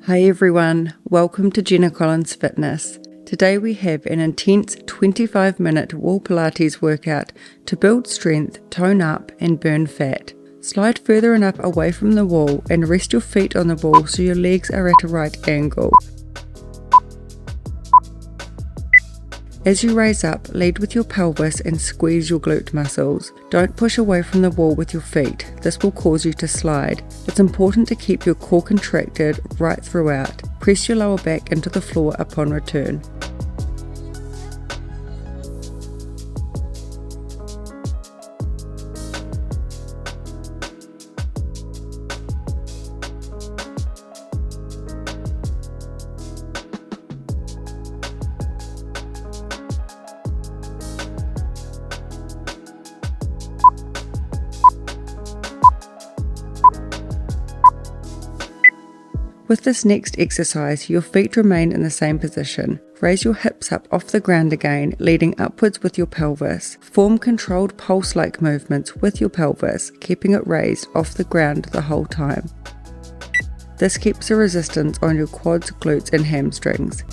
Hi everyone, welcome to Jenna Fitness. Today we have an intense 25-minute wall Pilates workout to build strength, tone up and burn fat. Slide further enough away from the wall and rest your feet on the wall so your legs are at a right angle. As you raise up, lead with your pelvis and squeeze your glute muscles. Don't push away from the wall with your feet, this will cause you to slide. It's important to keep your core contracted right throughout. Press your lower back into the floor upon return. With this next exercise, your feet remain in the same position. Raise your hips up off the ground again, leading upwards with your pelvis. Form controlled pulse-like movements with your pelvis, keeping it raised off the ground the whole time. This keeps a resistance on your quads, glutes and hamstrings.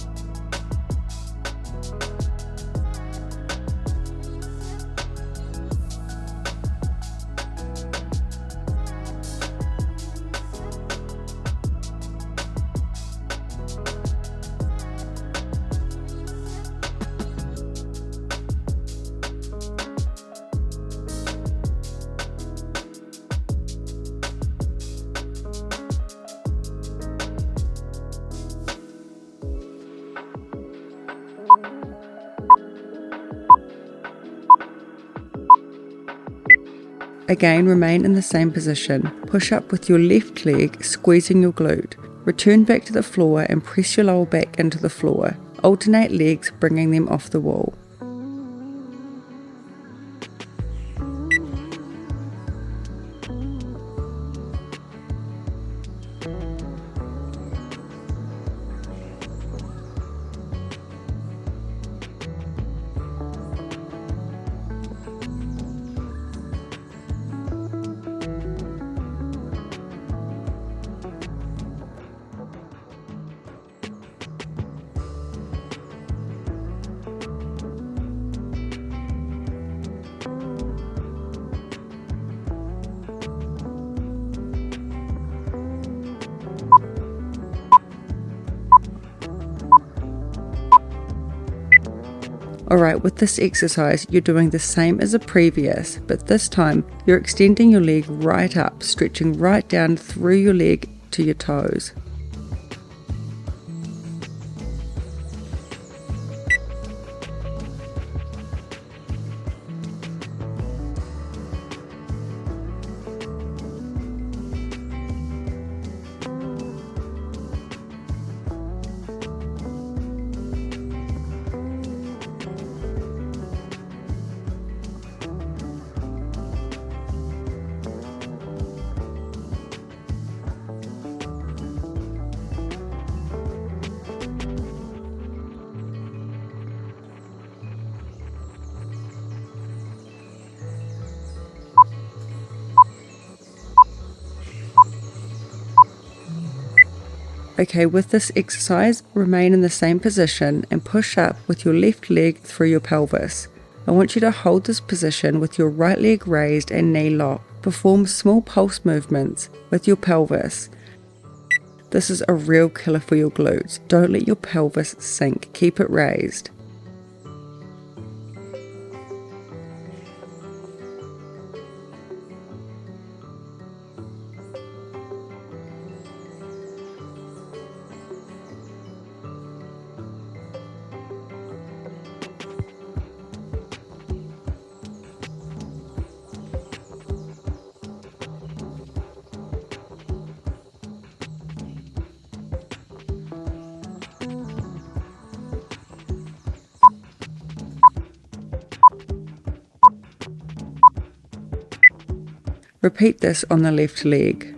Again, remain in the same position. Push up with your left leg, squeezing your glute. Return back to the floor and press your lower back into the floor. Alternate legs, bringing them off the wall. Alright, with this exercise, you're doing the same as the previous, but this time you're extending your leg right up, stretching right down through your leg to your toes. Okay, with this exercise, remain in the same position and push up with your left leg through your pelvis. I want you to hold this position with your right leg raised and knee locked. Perform small pulse movements with your pelvis. This is a real killer for your glutes. Don't let your pelvis sink, keep it raised. Repeat this on the left leg.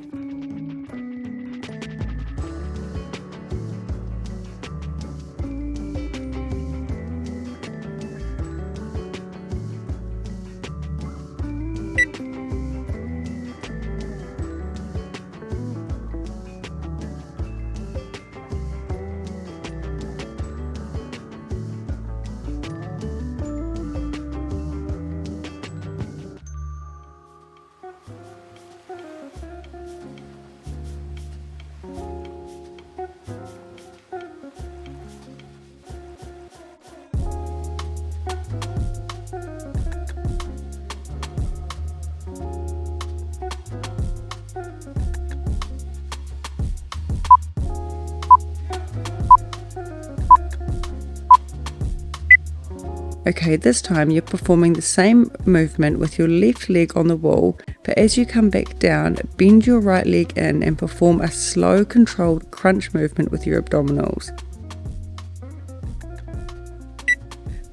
Okay, this time you're performing the same movement with your left leg on the wall, but as you come back down, bend your right leg in and perform a slow, controlled crunch movement with your abdominals.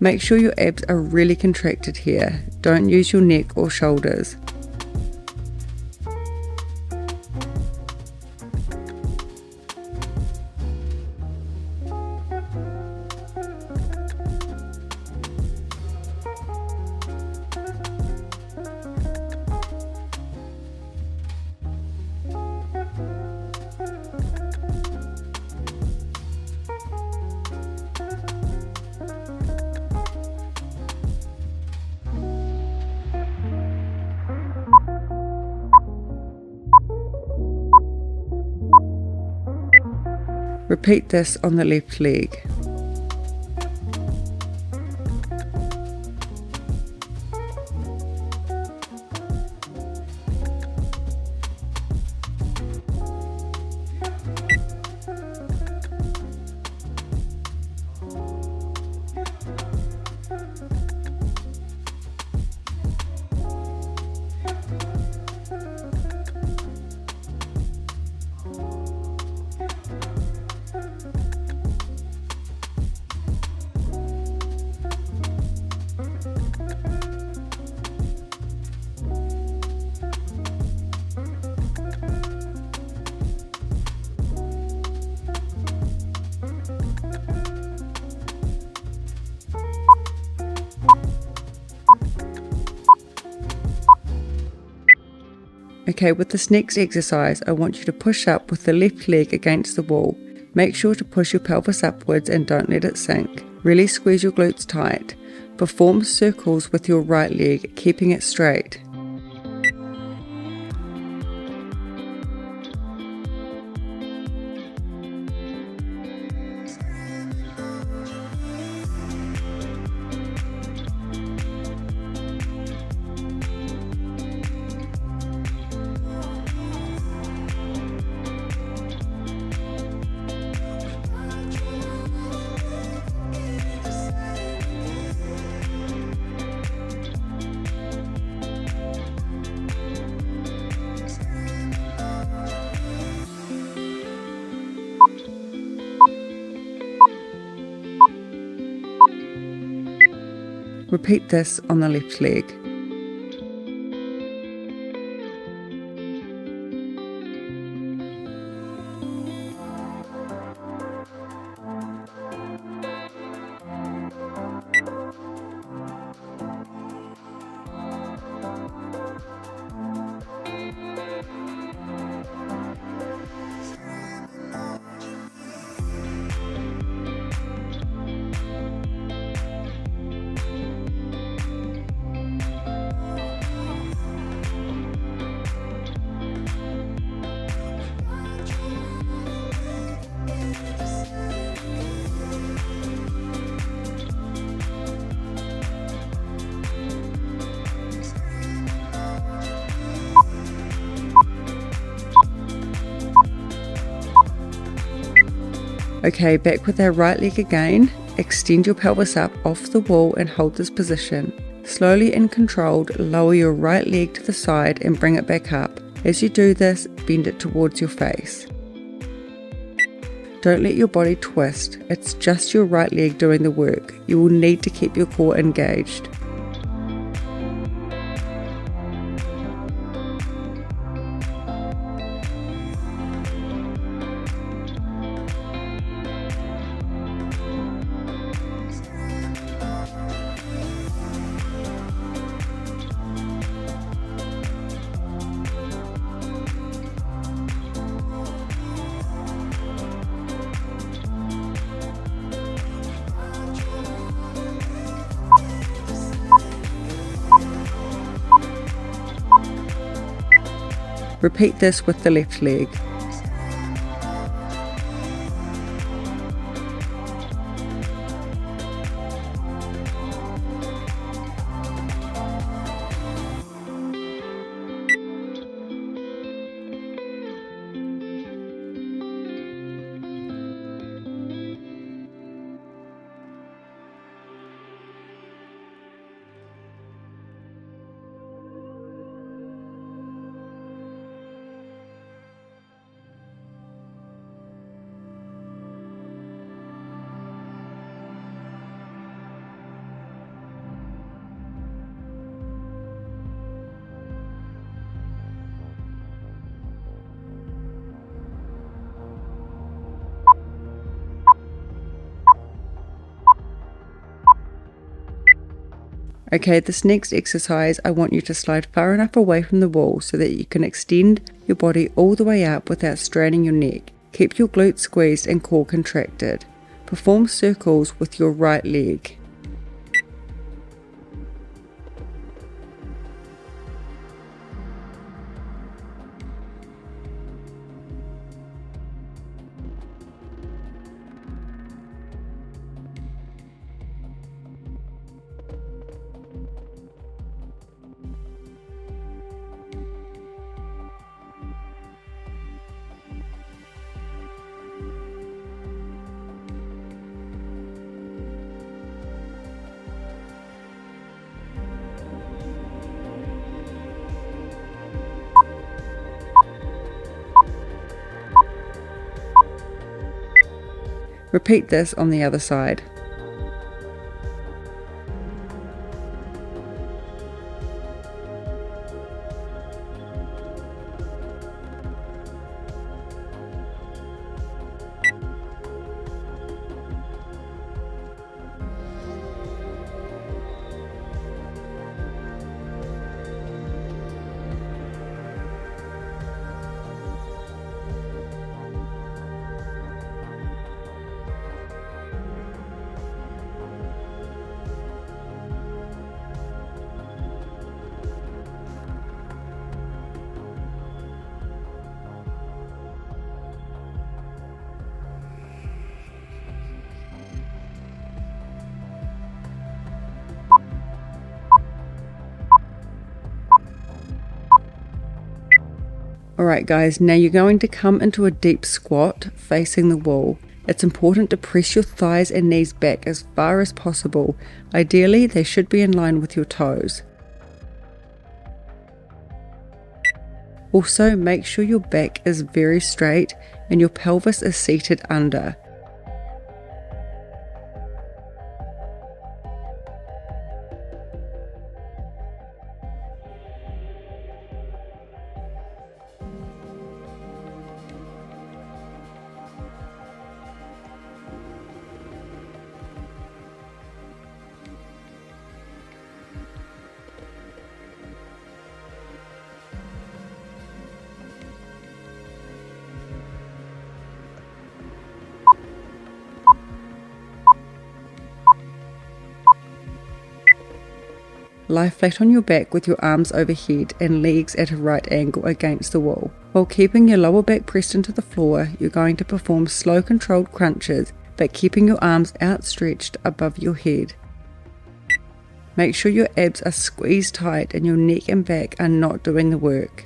Make sure your abs are really contracted here. Don't use your neck or shoulders. Repeat this on the left leg. Okay, with this next exercise, I want you to push up with the left leg against the wall. Make sure to push your pelvis upwards and don't let it sink. Really squeeze your glutes tight. Perform circles with your right leg, keeping it straight. Repeat this on the left leg. Okay, back with our right leg again. Extend your pelvis up off the wall and hold this position. Slowly and controlled, lower your right leg to the side and bring it back up. As you do this, bend it towards your face. Don't let your body twist. It's just your right leg doing the work. You will need to keep your core engaged. Repeat this with the left leg. Okay, this next exercise, I want you to slide far enough away from the wall so that you can extend your body all the way up without straining your neck. Keep your glutes squeezed and core contracted. Perform circles with your right leg. Repeat this on the other side. Alright guys, now you're going to come into a deep squat facing the wall. It's important to press your thighs and knees back as far as possible. Ideally, they should be in line with your toes. Also, make sure your back is very straight and your pelvis is seated under. Lie flat on your back with your arms overhead and legs at a right angle against the wall. While keeping your lower back pressed into the floor, you're going to perform slow controlled crunches, but keeping your arms outstretched above your head. Make sure your abs are squeezed tight and your neck and back are not doing the work.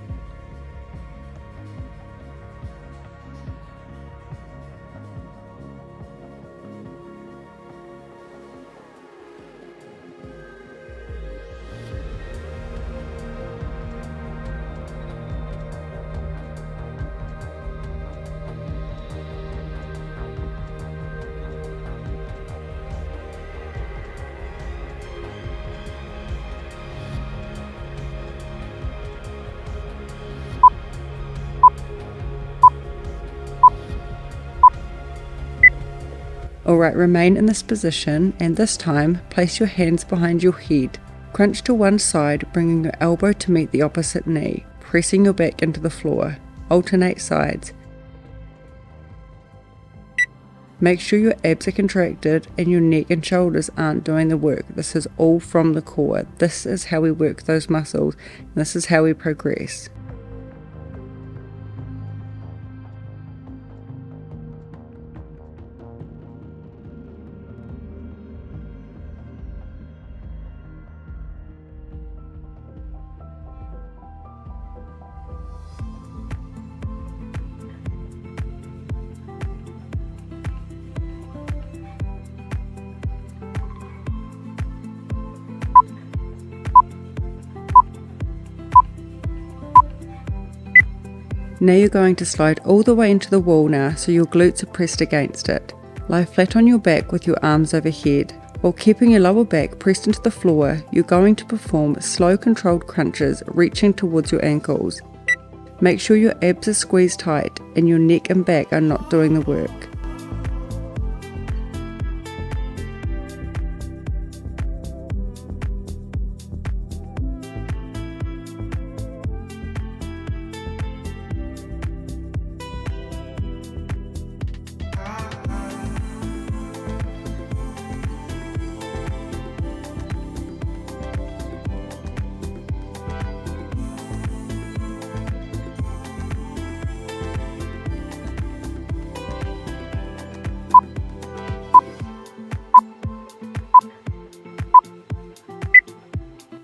Alright, remain in this position and this time place your hands behind your head. Crunch to one side, bringing your elbow to meet the opposite knee, pressing your back into the floor. Alternate sides. Make sure your abs are contracted and your neck and shoulders aren't doing the work. This is all from the core. This is how we work those muscles, and this is how we progress. Now you're going to slide all the way into the wall now so your glutes are pressed against it. Lie flat on your back with your arms overhead. While keeping your lower back pressed into the floor, you're going to perform slow controlled crunches reaching towards your ankles. Make sure your abs are squeezed tight and your neck and back are not doing the work.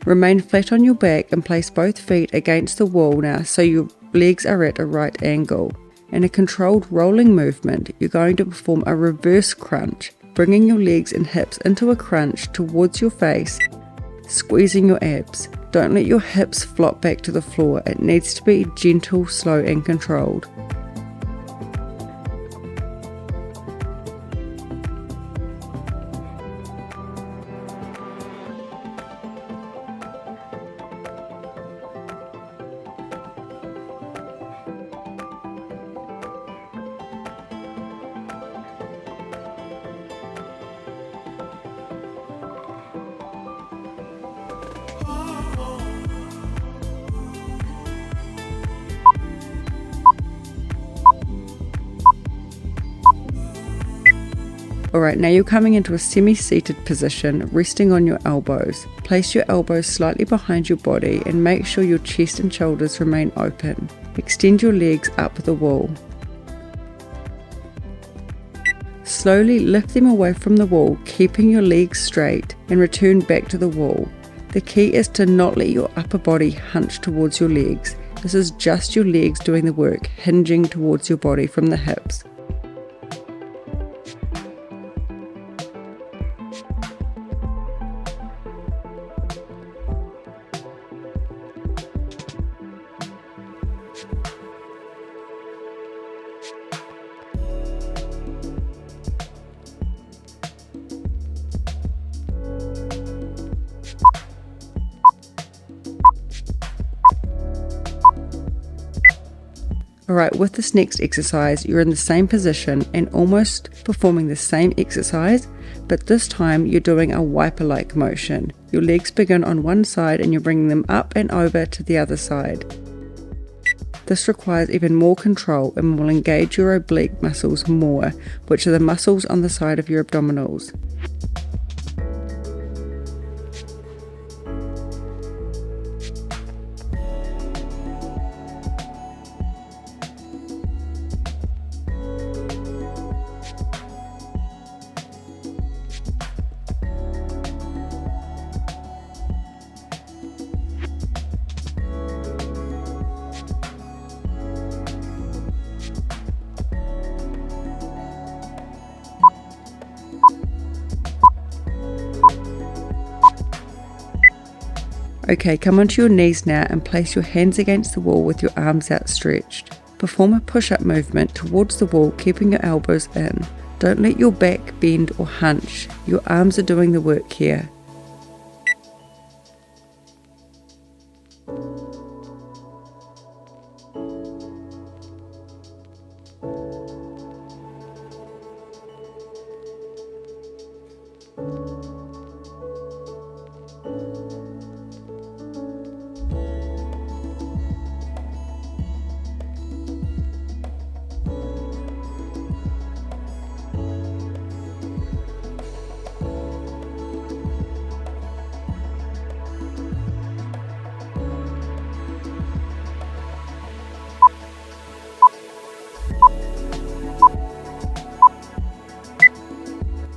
Remain flat on your back and place both feet against the wall now so your legs are at a right angle. In a controlled rolling movement, you're going to perform a reverse crunch, bringing your legs and hips into a crunch towards your face, squeezing your abs. Don't let your hips flop back to the floor. It needs to be gentle, slow and controlled. Alright, now you're coming into a semi-seated position, resting on your elbows. Place your elbows slightly behind your body and make sure your chest and shoulders remain open. Extend your legs up the wall. Slowly lift them away from the wall, keeping your legs straight, and return back to the wall. The key is to not let your upper body hunch towards your legs. This is just your legs doing the work, hinging towards your body from the hips. Alright, with this next exercise, you're in the same position and almost performing the same exercise, but this time you're doing a wiper-like motion. Your legs begin on one side and you're bringing them up and over to the other side. This requires even more control and will engage your oblique muscles more, which are the muscles on the side of your abdominals. Okay, come onto your knees now and place your hands against the wall with your arms outstretched. Perform a push-up movement towards the wall, keeping your elbows in. Don't let your back bend or hunch. Your arms are doing the work here.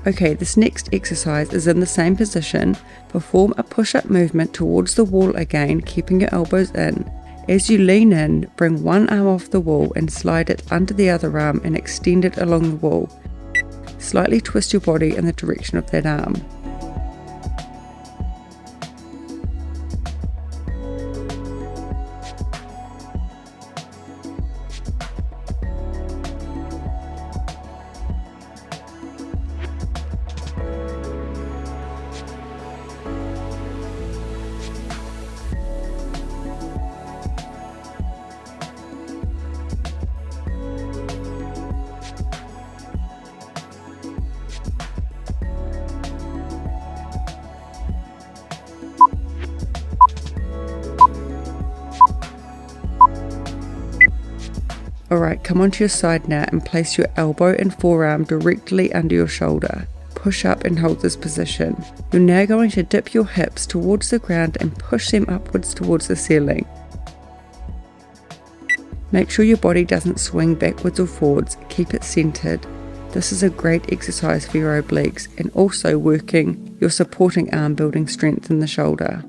Okay, this next exercise is in the same position. Perform a push-up movement towards the wall again, keeping your elbows in. As you lean in, bring one arm off the wall and slide it under the other arm and extend it along the wall. Slightly twist your body in the direction of that arm. Alright, come onto your side now and place your elbow and forearm directly under your shoulder. Push up and hold this position. You're now going to dip your hips towards the ground and push them upwards towards the ceiling. Make sure your body doesn't swing backwards or forwards, keep it centered. This is a great exercise for your obliques and also working your supporting arm, building strength in the shoulder.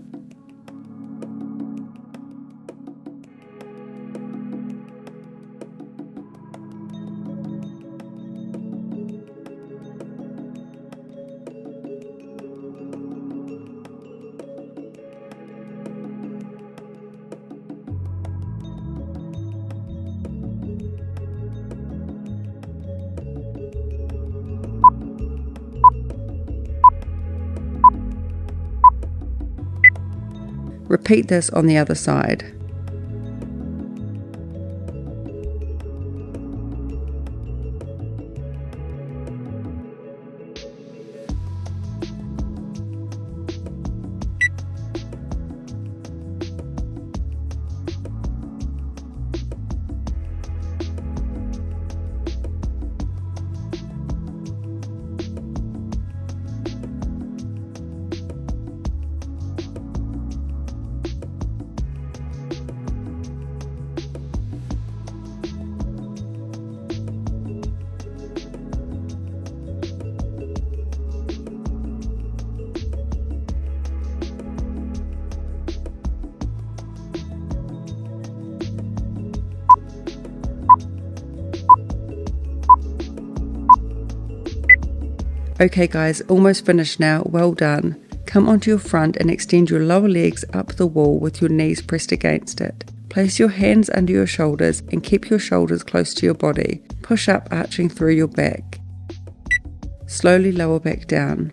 Repeat this on the other side. Okay guys, almost finished now, well done. Come onto your front and extend your lower legs up the wall with your knees pressed against it. Place your hands under your shoulders and keep your shoulders close to your body. Push up, arching through your back. Slowly lower back down.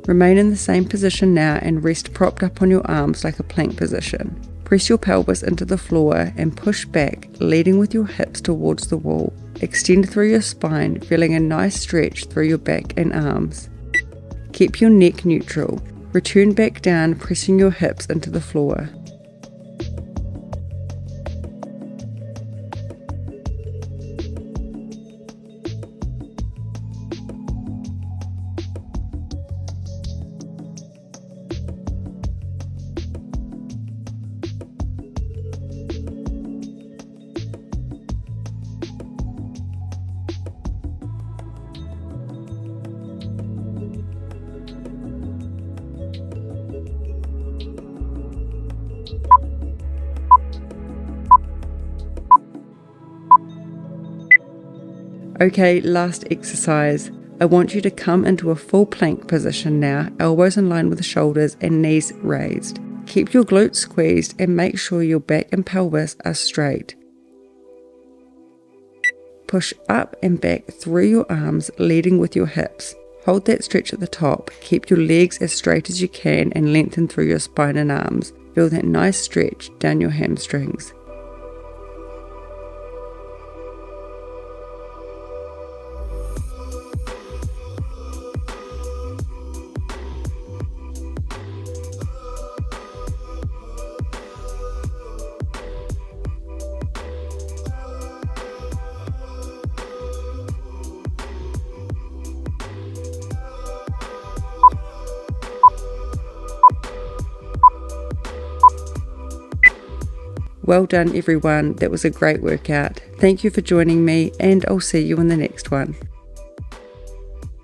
Remain in the same position now and rest propped up on your arms like a plank position. Press your pelvis into the floor and push back, leading with your hips towards the wall. Extend through your spine, feeling a nice stretch through your back and arms. Keep your neck neutral. Return back down, pressing your hips into the floor. Okay, last exercise. I want you to come into a full plank position now, elbows in line with the shoulders and knees raised. Keep your glutes squeezed and make sure your back and pelvis are straight. Push up and back through your arms, leading with your hips. Hold that stretch at the top. Keep your legs as straight as you can and lengthen through your spine and arms. Feel that nice stretch down your hamstrings. Well done everyone, that was a great workout. Thank you for joining me and I'll see you in the next one.